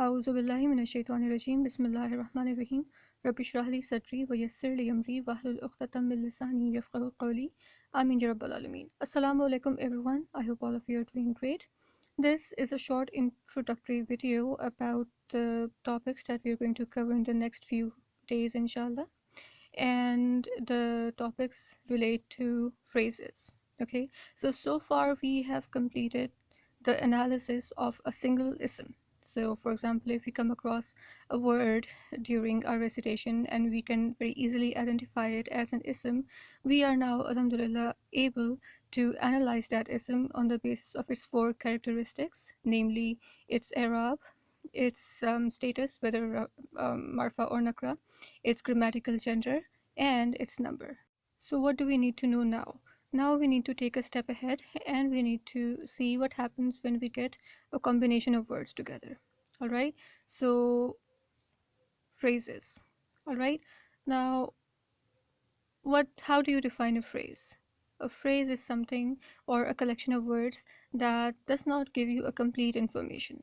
A'udhu billahi minash shaitanir rajim. Bismillahir rahmanir rahim. Rabbi shrah li sadri wa yassir li amri wahlul 'uqdatam min lisani yafqahu qawli. Amin ya rabbal alamin. Assalamu alaikum everyone. I hope all of you are doing great. This is a short introductory video about the topics that we are going to cover in the next few days inshallah. And the topics relate to phrases. Okay, so far we have completed the analysis of a single ism. So for example, if we come across a word during our recitation and we can very easily identify it as an ism, we are now alhamdulillah able to analyze that ism on the basis of its four characteristics, namely its i'rab, its status, whether marfa or nakra, its grammatical gender, and its number. So what do we need to know now? Now we need to take a step ahead and we need to see what happens when we get a combination of words together. All right, so phrases. All right, now how do you define a phrase? A phrase is something or a collection of words that does not give you a complete information.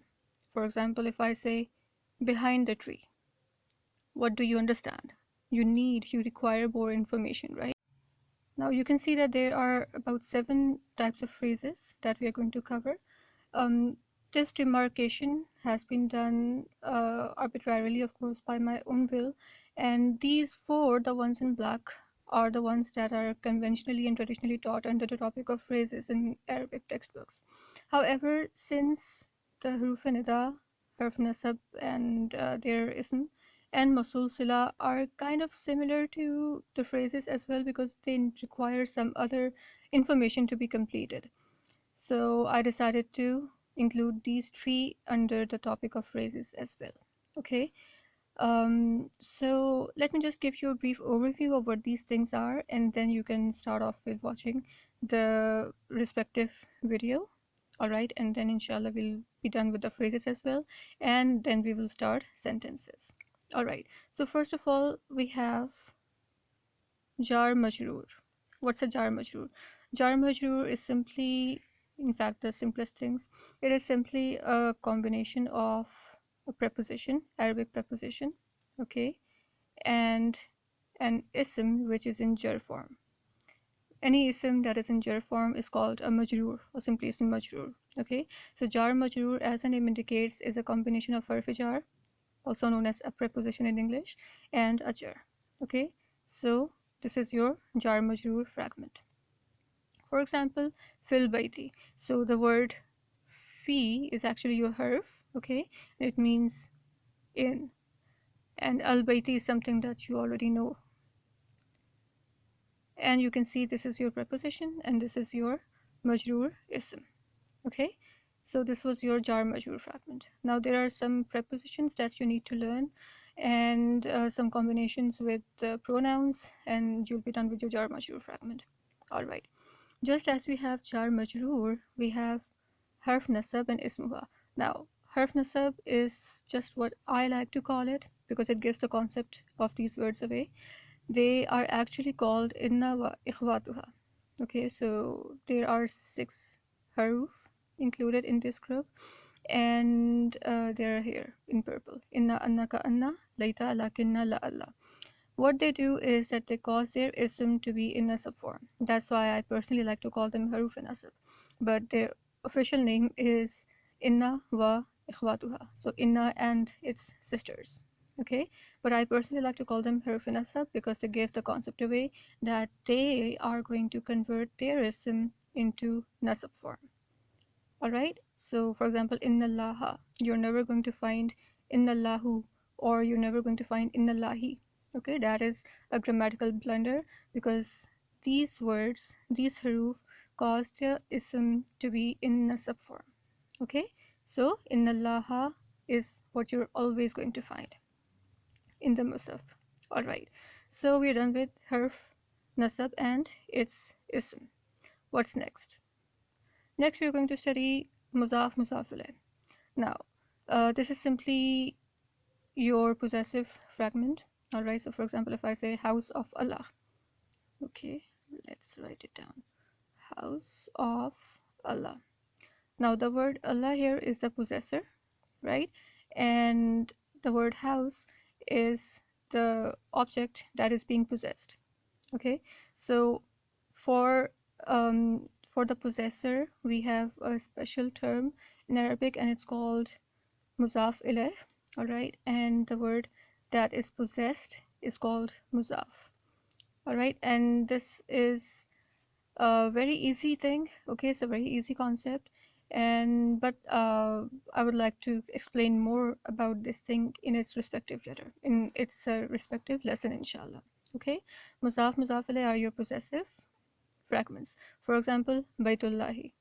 For example, if I say behind the tree, what do you understand? You require more information, right? Now you can see that there are about 7 types of phrases that we are going to cover. This demarcation has been done arbitrarily, of course, by my own will, and these 4, the ones in black, are the ones that are conventionally and traditionally taught under the topic of phrases in Arabic textbooks. However, since the huruf nida, harf nasab, and their ism and masul sila are kind of similar to the phrases as well, because they require some other information to be completed. So I decided to include these 3 under the topic of phrases as well. Okay, so let me just give you a brief overview of what these things are, and then you can start off with watching the respective video. All right, and then inshallah we'll be done with the phrases as well, and then we will start sentences. All right, so first of all we have jar majroor. What's a jar majroor? Jar majroor is simply, in fact, the simplest things. It is simply a combination of a preposition, Arabic preposition, okay, and an ism which is in jar form. Any ism that is in jar form is called a majroor, or simply ism majroor. Okay, so jar majroor, as the name indicates, is a combination of harf jar, also known as a preposition in English, and a jar. Okay, so this is your jar majroor fragment. For example, fil baiti. So the word fi is actually your harf, okay? It means in. And al baiti is something that you already know. And you can see this is your preposition and this is your majroor ism. Okay? So this was your jar majroor fragment. Now there are some prepositions that you need to learn, and some combinations with pronouns, and you'll be done with your jar majroor fragment. All right. Just as we have jar majroor, we have harf nasab and ismuha. Now, harf nasab is just what I like to call it because it gives the concept of these words away. They are actually called inna wa ikhwatuha. Okay, so there are 6 haruf included in this group, and they're here in purple. Inna, annaka, anna, laita, lakinna, la Allah. What they do is that they cause their ism to be in nasab form. That's why I personally like to call them haruf nasab. But their official name is inna wa ikhwatuha. So inna and its sisters. Okay, but I personally like to call them haruf nasab because they give the concept away that they are going to convert their ism into nasab form. All right, so for example, innallaha, you're never going to find innallahu, or you're never going to find innallahi. Okay, that is a grammatical blunder because these words, these haruf, cause their ism to be in nasab form. Okay, so innallaha is what you're always going to find in the musaf. All right, so we're done with harf nasab and its ism. What's next? Next, we're going to study muzaf muzaf ilayh. Now, this is simply your possessive fragment. All right, so for example, if I say house of Allah, okay, let's write it down. House of Allah. Now, the word Allah here is the possessor, right? and the word house is the object that is being possessed. Okay, so for for the possessor we have a special term in Arabic, and it's called muzaf ilayh. All right, and the word that is possessed is called muzaf. All right, and this is a very easy thing. Okay, it's a very easy concept, and but I would like to explain more about this thing in its respective letter, in its respective lesson, inshallah. Okay, muzaf ilayh are your possessive fragments. For example, baitullahi.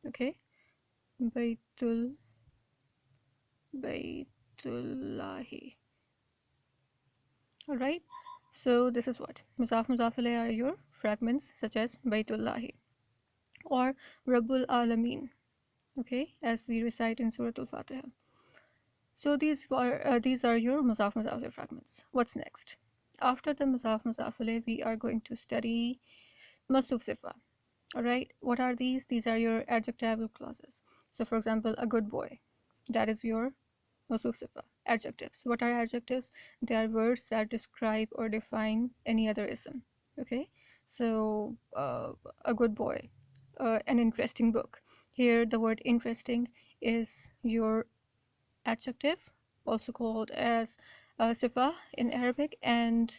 Okay, baitul baitullahi. All right, so this is what muzaf ilayh are your fragments, such as baitullahi or rabbul alamin. Okay, as we recite in Surah Al-Fatiha. So these are your muzaf fragments. What's next? After the muzaf we are going to study masuf sifa. All right, what are these? These are your adjectival clauses. So for example, a good boy, that is your masuf sifa. Adjectives, what are adjectives? They are words that describe or define any other ism. Okay, so a good boy, an interesting book. Here the word interesting is your adjective, also called as sifa in Arabic, and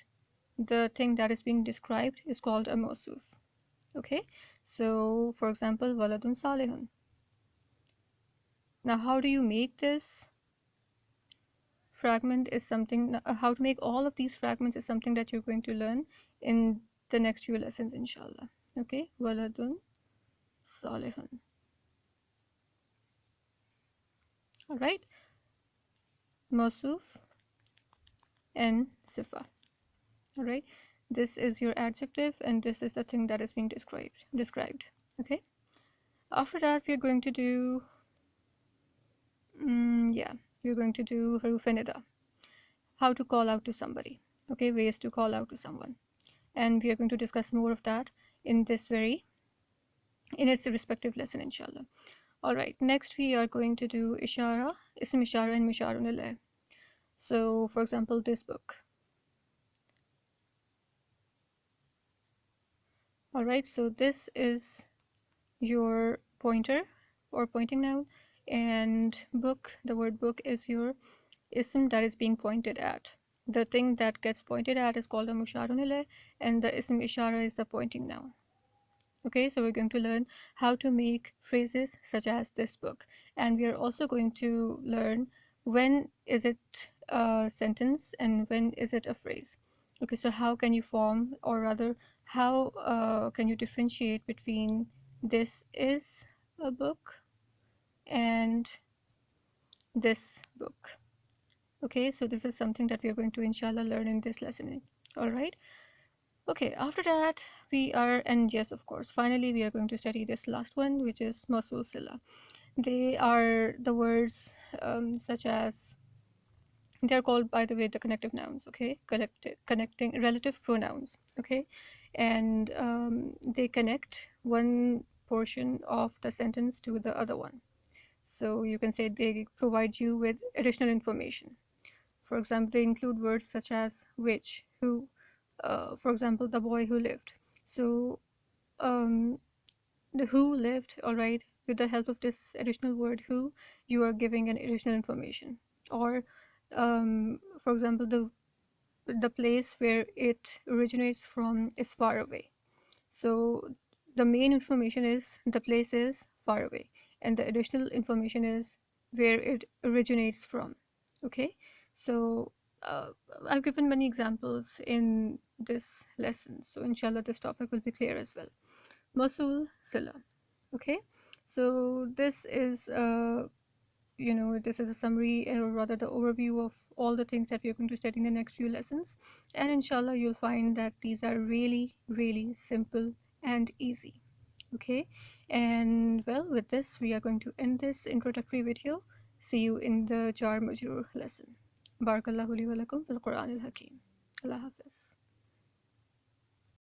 the thing that is being described is called a mawsuf. Okay, so for example, waladun salihun. Now how do you make this fragment is something, how to make all of these fragments is something that you're going to learn in the next few lessons, inshallah. Okay, waladun salihun. All right, mawsuf and sifa. All right, this is your adjective and this is the thing that is being described. Okay, after that we're going to do we're going to do haruf nida, how to call out to somebody. Okay, ways to call out to someone, and we are going to discuss more of that in its respective lesson, inshallah. All right, next we are going to do ishara, ism ishara and musharun ilayh. So for example, this book. All right, so this is your pointer or pointing noun, and book, the word book is your ism that is being pointed at. The thing that gets pointed at is called a musharun ilayh, and the ism ishara is the pointing noun. Okay, so we're going to learn how to make phrases such as this book, and we are also going to learn when is it a sentence and when is it a phrase. Okay, so how can you form, or rather how can you differentiate between this is a book and this book. Okay, so this is something that we are going to inshallah learn in this lesson. All right, okay, after that we are, and yes, of course, finally we are going to study this last one, which is mawsul sila. They are the words such as, they are called, by the way, the connective nouns. Okay, connecting relative pronouns. Okay, and they connect one portion of the sentence to the other one. So you can say they provide you with additional information. For example, they include words such as which, who, for example, the boy who lived. So the who lived, all right, with the help of this additional word who, you are giving an additional information. Or for example, the place where it originates from is far away. So the main information is the place is far away, and the additional information is where it originates from. Okay, so I've given many examples in this lesson, so inshallah this topic will be clear as well. Mawsul sila. Okay, so this is this is a summary, or rather the overview of all the things that we are going to study in the next few lessons, and inshallah you'll find that these are really really simple and easy. Okay, and well, with this we are going to end this introductory video. See you in the jar majroor lesson. Barakallahu li wa lakum bil Qur'an al Hakim. Allah Hafiz.